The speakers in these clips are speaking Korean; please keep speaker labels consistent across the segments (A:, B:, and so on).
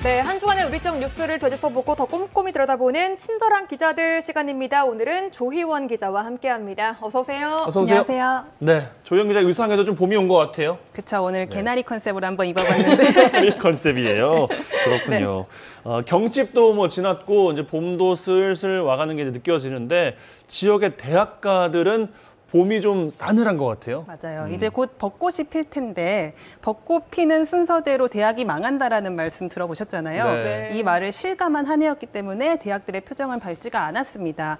A: 네, 한 주간의 우리 쪽 뉴스를 되짚어보고 더 꼼꼼히 들여다보는 친절한 기자들 시간입니다. 오늘은 조희원 기자와 함께합니다. 어서 오세요.
B: 어서 오세요.
C: 안녕하세요.
B: 네, 조희원 기자 의상에도 좀 봄이 온 것 같아요.
C: 그쵸, 오늘 개나리 컨셉으로 한번 입어봤는데.
B: 개나리 컨셉이에요. 그렇군요. 네. 경칩도 뭐 지났고 이제 봄도 슬슬 와가는 게 느껴지는데 지역의 대학가들은 봄이 좀 싸늘한 것 같아요.
C: 맞아요. 이제 곧 벚꽃이 필 텐데 벚꽃 피는 순서대로 대학이 망한다라는 말씀 들어보셨잖아요.
B: 네.
C: 이 말을 실감한 한 해였기 때문에 대학들의 표정은 밝지가 않았습니다.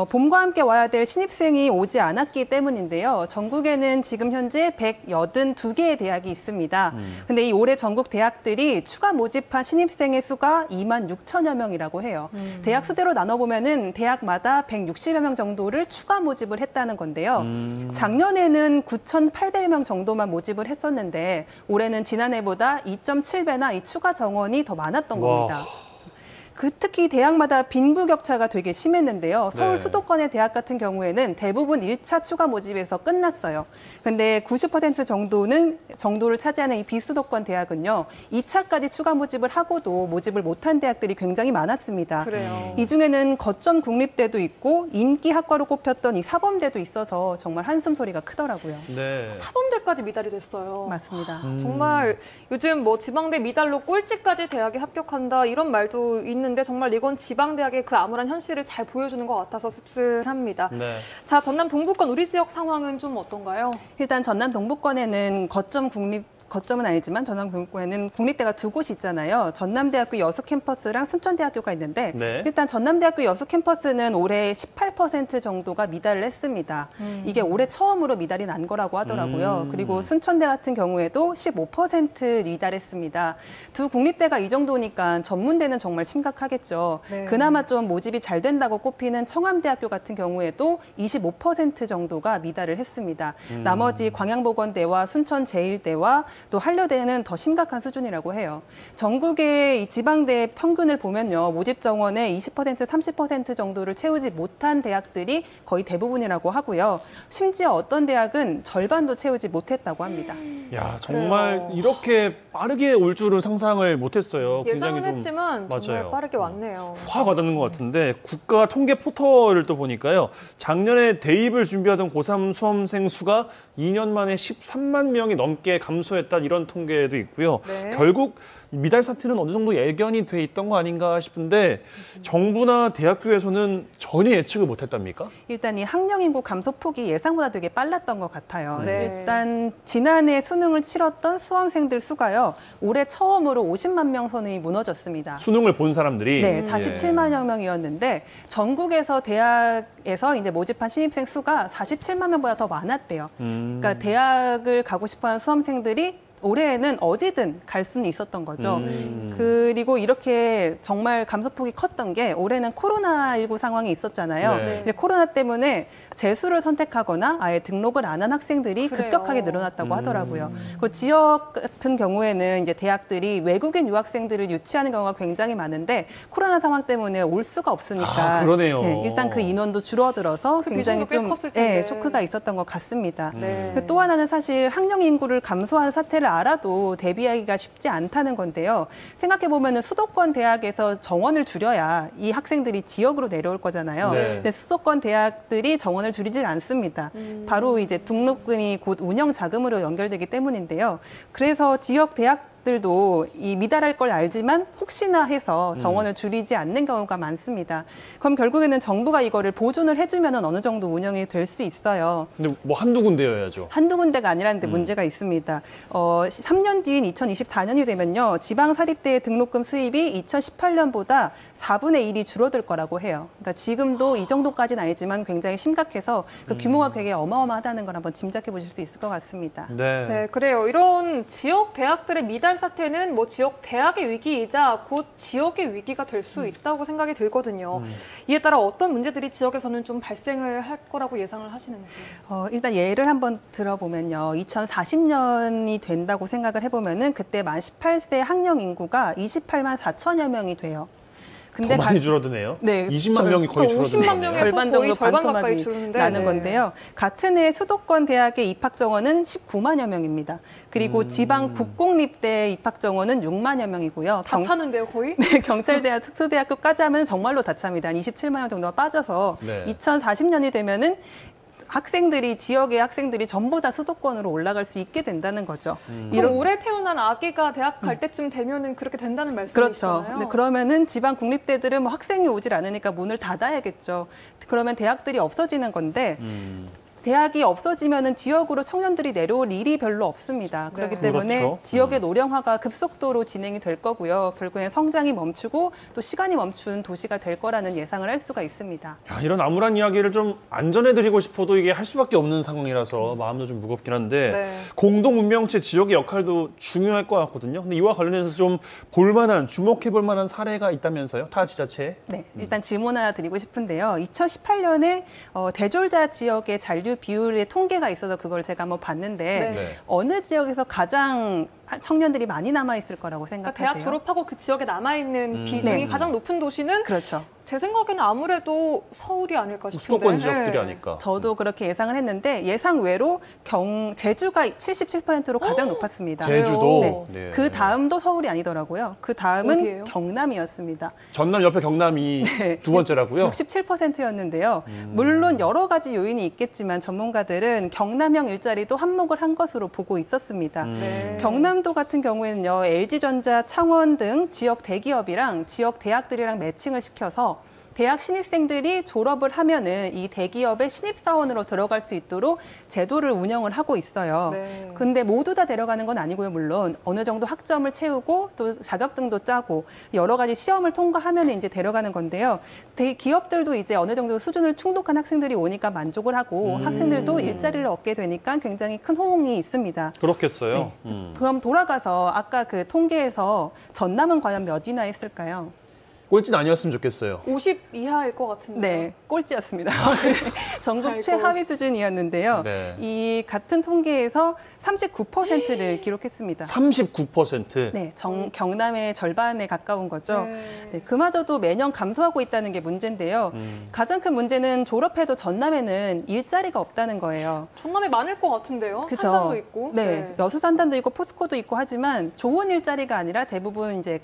C: 봄과 함께 와야 될 신입생이 오지 않았기 때문인데요. 전국에는 지금 현재 182개의 대학이 있습니다. 근데 이 올해 전국 대학들이 추가 모집한 신입생의 수가 26,000여 명이라고 해요. 대학 수대로 나눠보면은 대학마다 160여 명 정도를 추가 모집을 했다는 건데요. 작년에는 9,800여 명 정도만 모집을 했었는데 올해는 지난해보다 2.7배나 이 추가 정원이 더 많았던 겁니다. 특히 대학마다 빈부격차가 되게 심했는데요. 서울 수도권의 대학 같은 경우에는 대부분 1차 추가 모집에서 끝났어요. 근데 90% 정도를 차지하는 이 비수도권 대학은요. 2차까지 추가 모집을 하고도 모집을 못한 대학들이 굉장히 많았습니다.
A: 그래요.
C: 이 중에는 거점 국립대도 있고 인기 학과로 꼽혔던 이 사범대도 있어서 정말 한숨 소리가 크더라고요.
B: 네.
A: 사범대까지 미달이 됐어요.
C: 맞습니다.
A: 정말 요즘 뭐 지방대 미달로 꼴찌까지 대학에 합격한다 이런 말도 있는데 정말 이건 지방대학의 그 암울한 현실을 잘 보여주는 것 같아서 씁쓸합니다.
B: 네.
A: 자, 전남 동부권 우리 지역 상황은 좀 어떤가요?
C: 일단 전남 동부권에는 거점은 아니지만 전남 동부권에는 국립대가 두 곳이 있잖아요. 전남대학교 여수 캠퍼스랑 순천대학교가 있는데 일단 전남대학교 여수 캠퍼스는 올해 18% 정도가 미달을 했습니다. 이게 올해 처음으로 미달이 난 거라고 하더라고요. 그리고 순천대 같은 경우에도 15% 미달했습니다. 두 국립대가 이 정도니까 전문대는 정말 심각하겠죠.
A: 네.
C: 그나마 좀 모집이 잘 된다고 꼽히는 청암대학교 같은 경우에도 25% 정도가 미달을 했습니다. 나머지 광양보건대와 순천제일대와 또 한려대는 더 심각한 수준이라고 해요. 전국의 이 지방대 평균을 보면요. 모집 정원의 20%, 30% 정도를 채우지 못한 대학들이 거의 대부분이라고 하고요. 심지어 어떤 대학은 절반도 채우지 못했다고 합니다.
B: 야, 정말
A: 그래요.
B: 이렇게 빠르게 올 줄은 상상을 못했어요.
A: 예상은
B: 굉장히
A: 했지만 정말
B: 맞아요.
A: 빠르게 왔네요.
B: 확 와닿는 것 같은데 국가 통계 포털을 또 보니까요. 작년에 대입을 준비하던 고3 수험생 수가 2년 만에 13만 명이 넘게 감소했다 이런 통계도 있고요.
A: 네.
B: 결국 미달 사태는 어느 정도 예견이 돼 있던 거 아닌가 싶은데 정부나 대학교에서는 전혀 예측을 못했답니까?
C: 일단 이 학령 인구 감소폭이 예상보다 되게 빨랐던 것 같아요.
A: 네.
C: 일단 지난해 수능을 치렀던 수험생들 수가요. 올해 처음으로 50만 명 선이 무너졌습니다.
B: 수능을 본 사람들이
C: 네, 47만여 명이었는데 전국에서 대학에서 이제 모집한 신입생 수가 47만 명보다 더 많았대요. 그러니까 대학을 가고 싶어하는 수험생들이 올해에는 어디든 갈 수는 있었던 거죠. 그리고 이렇게 정말 감소폭이 컸던 게 올해는 코로나19 상황이 있었잖아요.
B: 네.
C: 근데 코로나 때문에 재수를 선택하거나 아예 등록을 안 한 학생들이
A: 그래요.
C: 급격하게 늘어났다고 하더라고요. 그리고 지역 같은 경우에는 이제 대학들이 외국인 유학생들을 유치하는 경우가 굉장히 많은데 코로나 상황 때문에 올 수가 없으니까
B: 그러네요.
C: 네, 일단 그 인원도 줄어들어서
A: 그
C: 굉장히
A: 비중도 꽤
C: 좀
A: 컸을 텐데.
C: 쇼크가 있었던 것 같습니다.
A: 네.
C: 또 하나는 사실 학령 인구를 감소한 사태를 알아도 대비하기가 쉽지 않다는 건데요. 생각해보면 수도권 대학에서 정원을 줄여야 이 학생들이 지역으로 내려올 거잖아요.
B: 네.
C: 근데 수도권 대학들이 정원을 줄이질 않습니다. 바로 이제 등록금이 곧 운영 자금으로 연결되기 때문인데요. 그래서 지역 대학들도 이 미달할 걸 알지만 혹시나 해서 정원을 줄이지 않는 경우가 많습니다. 그럼 결국에는 정부가 이거를 보존을 해주면 어느 정도 운영이 될 수 있어요.
B: 근데 뭐 한두 군데여야죠.
C: 한두 군데가 아니라는 데 문제가 있습니다. 3년 뒤인 2024년이 되면요. 지방사립대의 등록금 수입이 2018년보다 4분의 1이 줄어들 거라고 해요. 그러니까 지금도 이 정도까지는 아니지만 굉장히 심각해서 그 규모가 되게 어마어마하다는 걸 한번 짐작해 보실 수 있을 것 같습니다.
B: 네.
A: 네, 그래요. 이런 지역 대학들의 미달 사태는 뭐 지역 대학의 위기이자 곧 지역의 위기가 될 수 있다고 생각이 들거든요. 이에 따라 어떤 문제들이 지역에서는 좀 발생을 할 거라고 예상을 하시는지.
C: 일단 예를 한번 들어보면요. 2040년이 된다고 생각을 해보면은 그때 만 18세 학령 인구가 28만 4천여 명이 돼요.
B: 더 많이 줄어드네요.
C: 네,
B: 20만 명이 거의 줄어드네요.
A: 50만 명에서
C: 절반
A: 거의
C: 정도
A: 절반 가까이
C: 반토막이
A: 줄는데
C: 나는 건데요. 같은 해 수도권 대학의 입학 정원은 19만여 명입니다. 그리고 지방 국공립대 입학 정원은 6만여 명이고요.
A: 다 차는데요, 거의?
C: 네, 경찰대학, 특수대학교까지 하면 정말로 다 찹니다. 한 27만 명 정도가 빠져서
B: 네.
C: 2040년이 되면은 지역의 학생들이 전부 다 수도권으로 올라갈 수 있게 된다는 거죠.
A: 그럼 올해 태어난 아기가 대학 갈 때쯤 되면은 그렇게 된다는 말씀이시잖아요.
C: 그렇죠. 네, 그러면은 지방 국립대들은 뭐 학생이 오질 않으니까 문을 닫아야겠죠. 그러면 대학들이 없어지는 건데 대학이 없어지면은 지역으로 청년들이 내려올 일이 별로 없습니다. 그렇기
A: 네.
C: 때문에
B: 그렇죠.
C: 지역의 노령화가 급속도로 진행이 될 거고요. 결국엔 성장이 멈추고 또 시간이 멈춘 도시가 될 거라는 예상을 할 수가 있습니다.
B: 야, 이런 암울한 이야기를 좀 안전해드리고 싶어도 이게 할 수밖에 없는 상황이라서 마음도 좀 무겁긴 한데
A: 네.
B: 공동 문명체 지역의 역할도 중요할 것 같거든요. 근데 이와 관련해서 좀 볼만한 주목해볼 만한 사례가 있다면서요? 타 지자체에?
C: 네, 일단 질문 하나 드리고 싶은데요. 2018년에 대졸자 지역의 잔류 비율의 통계가 있어서 그걸 제가 한번 봤는데
B: 네.
C: 어느 지역에서 가장 청년들이 많이 남아 있을 거라고
A: 그러니까
C: 생각하세요?
A: 대학 졸업하고 그 지역에 남아있는 비중이
C: 네.
A: 가장 높은 도시는
C: 그렇죠.
A: 제 생각에는 아무래도 서울이 아닐까 싶은데.
B: 수도권 지역들이
A: 네.
B: 아닐까.
C: 저도 그렇게 예상을 했는데 예상 외로 제주가 77%로 가장 높았습니다.
B: 제주도.
C: 네.
B: 네.
C: 그 다음도 서울이 아니더라고요. 그 다음은
A: 어디예요?
C: 경남이었습니다.
B: 전남 옆에 경남이
C: 네.
B: 두 번째라고요?
C: 67%였는데요. 물론 여러 가지 요인이 있겠지만 전문가들은 경남형 일자리도 한몫을 한 것으로 보고 있었습니다.
A: 네.
C: 경남도 같은 경우에는요, LG전자, 창원 등 지역 대기업이랑 지역 대학들이랑 매칭을 시켜서 대학 신입생들이 졸업을 하면은 이 대기업의 신입사원으로 들어갈 수 있도록 제도를 운영을 하고 있어요.
A: 네.
C: 근데 모두 다 데려가는 건 아니고요. 물론 어느 정도 학점을 채우고 또 자격증도 짜고 여러 가지 시험을 통과하면 이제 데려가는 건데요. 기업들도 이제 어느 정도 수준을 충족한 학생들이 오니까 만족을 하고 학생들도 일자리를 얻게 되니까 굉장히 큰 호응이 있습니다.
B: 그렇겠어요.
C: 네. 그럼 돌아가서 아까 그 통계에서 전남은 과연 몇 위나 했을까요?
B: 꼴찌는 아니었으면 좋겠어요.
A: 50 이하일 것 같은데.
C: 네, 꼴찌였습니다. 전국
A: 아이고.
C: 최하위 수준이었는데요.
B: 네.
C: 이 같은 통계에서 39%를 기록했습니다.
B: 39%.
C: 네, 경남의 절반에 가까운 거죠.
A: 네.
C: 네, 그마저도 매년 감소하고 있다는 게 문제인데요. 가장 큰 문제는 졸업해도 전남에는 일자리가 없다는 거예요.
A: 전남에 많을 것 같은데요.
C: 그쵸?
A: 산단도 있고.
C: 네, 여수산단도 있고 포스코도 있고 하지만 좋은 일자리가 아니라 대부분 이제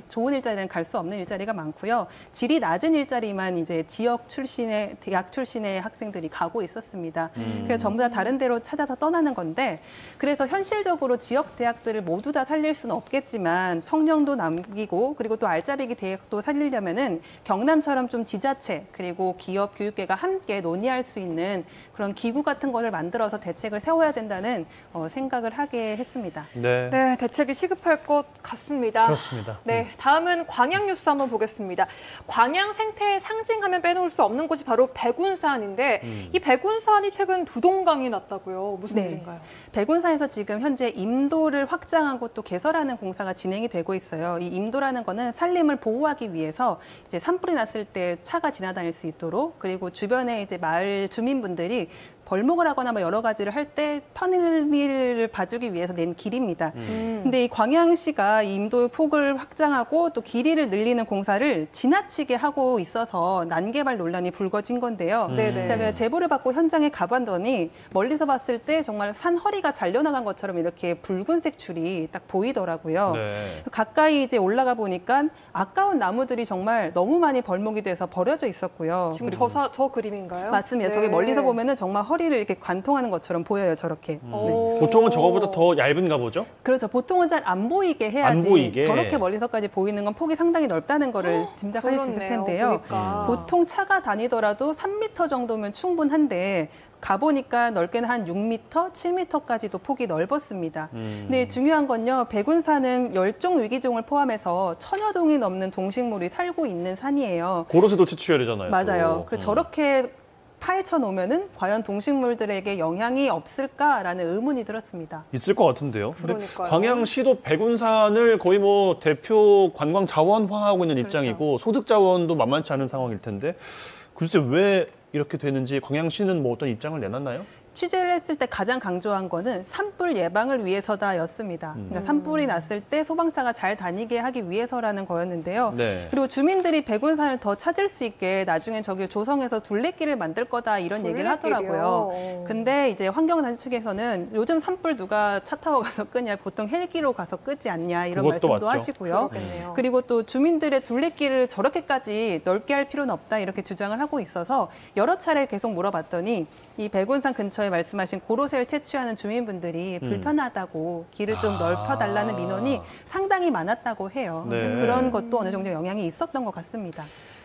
C: 좋은 일자리는 갈 수 없는 일자리가 많고요. 질이 낮은 일자리만 이제 지역 출신의 대학 출신의 학생들이 가고 있었습니다. 그래서 전부 다 다른 데로 찾아서 떠나는 건데 그래서 현실적으로 지역 대학들을 모두 다 살릴 수는 없겠지만 청년도 남기고 그리고 또 알짜배기 대학도 살리려면은 경남처럼 좀 지자체 그리고 기업 교육계가 함께 논의할 수 있는 그런 기구 같은 거를 만들어서 대책을 세워야 된다는 생각을 하게 했습니다.
B: 네.
A: 네, 대책이 시급할 것 같습니다.
B: 그렇습니다.
A: 네, 다음은 광양 뉴스 한번 보겠습니다. 광양 생태의 상징하면 빼놓을 수 없는 곳이 바로 백운산인데 이 백운산이 최근 두동강이 났다고요. 무슨
C: 네.
A: 일인가요?
C: 백운산에서 지금 현재 임도를 확장하고 또 개설하는 공사가 진행이 되고 있어요. 이 임도라는 거는 산림을 보호하기 위해서 이제 산불이 났을 때 차가 지나다닐 수 있도록 그리고 주변에 이제 마을 주민분들이 벌목을 하거나 뭐 여러 가지를 할 때 편의를 봐주기 위해서 낸 길입니다. 근데 이 광양시가 이 임도 폭을 확장하고 또 길이를 늘리는 공사를 지나치게 하고 있어서 난개발 논란이 불거진 건데요.
A: 네네.
C: 제가 제보를 받고 현장에 가봤더니 멀리서 봤을 때 정말 산 허리가 잘려나간 것처럼 이렇게 붉은색 줄이 딱 보이더라고요.
B: 네.
C: 가까이 이제 올라가 보니까 아까운 나무들이 정말 너무 많이 벌목이 돼서 버려져 있었고요.
A: 지금 저 그림인가요?
C: 맞습니다.
A: 네.
C: 저기 멀리서 보면은 정말 허리를 이렇게 관통하는 것처럼 보여요, 저렇게.
A: 오.
B: 보통은 저거보다 더 얇은가 보죠?
C: 그렇죠. 보통은 잘 안 보이게 해야지.
B: 안 보이게.
C: 저렇게 멀리서까지 보이는 건 폭이 상당히 넓다는 거를 짐작할 수 있을
A: 그렇네요.
C: 텐데요.
A: 보니까.
C: 보통 차가 다니더라도 3m 정도면 충분한데 가보니까 넓게는 한 6m, 7m까지도 폭이 넓었습니다. 근데 중요한 건요, 백운산은 멸종 위기종을 포함해서 1000여 동이 넘는 동식물이 살고 있는 산이에요.
B: 고로쇠도 채취해야 되잖아요.
C: 맞아요.
B: 또.
C: 그래서 저렇게 파헤쳐 놓으면은 과연 동식물들에게 영향이 없을까라는 의문이 들었습니다.
B: 있을 것 같은데요. 근데
A: 그러니까요.
B: 광양시도 백운산을 거의 뭐 대표 관광 자원화하고 있는 입장이고 소득 자원도 만만치 않은 상황일 텐데 글쎄 왜 이렇게 되는지 광양시는 뭐 어떤 입장을 내놨나요?
C: 취재를 했을 때 가장 강조한 거는 산불 예방을 위해서다였습니다. 그러니까 산불이 났을 때 소방차가 잘 다니게 하기 위해서라는 거였는데요.
B: 네.
C: 그리고 주민들이 백운산을 더 찾을 수 있게 나중엔 저기 조성해서 둘레길을 만들 거다 이런 얘기를 하더라고요. 근데 이제 환경단체 측에서는 요즘 산불 누가 차 타고 가서 끄냐, 보통 헬기로 가서 끄지 않냐 이런
B: 그것도
C: 말씀도
B: 맞죠.
C: 하시고요.
A: 그렇겠네요.
C: 그리고 또 주민들의 둘레길을 저렇게까지 넓게 할 필요는 없다 이렇게 주장을 하고 있어서 여러 차례 계속 물어봤더니 이 백운산 근처에 말씀하신 고로쇠를 채취하는 주민분들이 불편하다고 길을 좀 넓혀달라는 민원이 상당히 많았다고 해요.
B: 네.
C: 그런 것도 어느 정도 영향이 있었던 것 같습니다.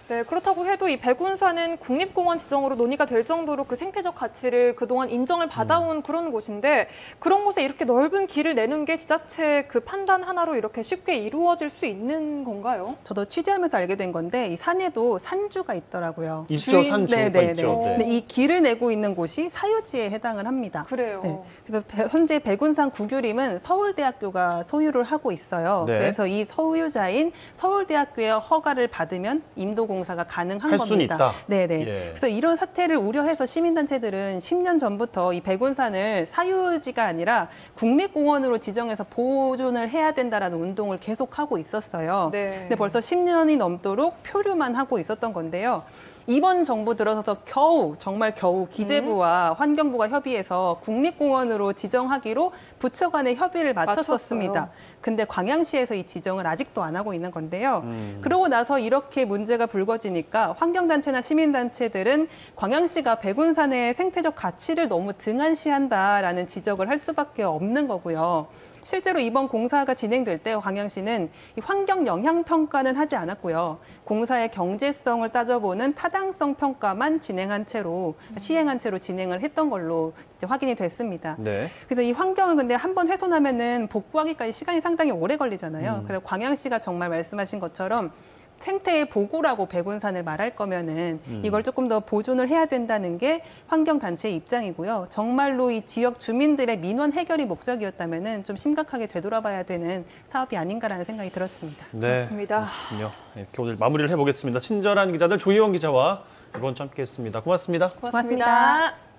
A: 네, 그렇다고 해도 이 백운산은 국립공원 지정으로 논의가 될 정도로 그 생태적 가치를 그동안 인정을 받아온 그런 곳인데 그런 곳에 이렇게 넓은 길을 내는 게 지자체 그 판단 하나로 이렇게 쉽게 이루어질 수 있는 건가요?
C: 저도 취재하면서 알게 된 건데 이 산에도 산주가 있더라고요.
B: 있죠, 산주가
C: 네네네.
B: 있죠. 네.
C: 근데 이 길을 내고 있는 곳이 사유지에 해당을 합니다.
A: 그래요.
C: 네. 그래서 현재 백운산 구규림은 서울대학교가 소유를 하고 있어요.
B: 네.
C: 그래서 이 소유자인 서울대학교의 허가를 받으면 인도공사가 가능한
B: 할 수는
C: 겁니다.
B: 있다.
C: 네네.
B: 예.
C: 그래서 이런 사태를 우려해서 시민단체들은 10년 전부터 이 백운산을 사유지가 아니라 국립공원으로 지정해서 보존을 해야 된다라는 운동을 계속하고 있었어요.
A: 네.
C: 근데 벌써 10년이 넘도록 표류만 하고 있었던 건데요. 이번 정부 들어서서 겨우 정말 겨우 기재부와 환경부가 협의해서 국립공원으로 지정하기로 부처 간의 협의를 마쳤었습니다.
A: 마쳤어요.
C: 근데 광양시에서 이 지정을 아직도 안 하고 있는 건데요. 그러고 나서 이렇게 문제가 불거지니까 환경단체나 시민단체들은 광양시가 백운산의 생태적 가치를 너무 등한시한다라는 지적을 할 수밖에 없는 거고요. 실제로 이번 공사가 진행될 때 광양시는 이 환경 영향 평가는 하지 않았고요. 공사의 경제성을 따져보는 타당성 평가만 시행한 채로 진행을 했던 걸로 이제 확인이 됐습니다.
B: 네.
C: 그래서 이 환경은 근데 한번 훼손하면은 복구하기까지 시간이 상당히 오래 걸리잖아요. 그래서 광양시가 정말 말씀하신 것처럼 생태의 보고라고 백운산을 말할 거면은 이걸 조금 더 보존을 해야 된다는 게 환경단체의 입장이고요. 정말로 이 지역 주민들의 민원 해결이 목적이었다면은 좀 심각하게 되돌아봐야 되는 사업이 아닌가라는 생각이 들었습니다.
B: 네.
A: 그렇습니다.
B: 그렇군요. 이렇게 오늘 마무리를 해보겠습니다. 친절한 기자들 조희원 기자와 이번 주 함께했습니다. 고맙습니다.
A: 고맙습니다.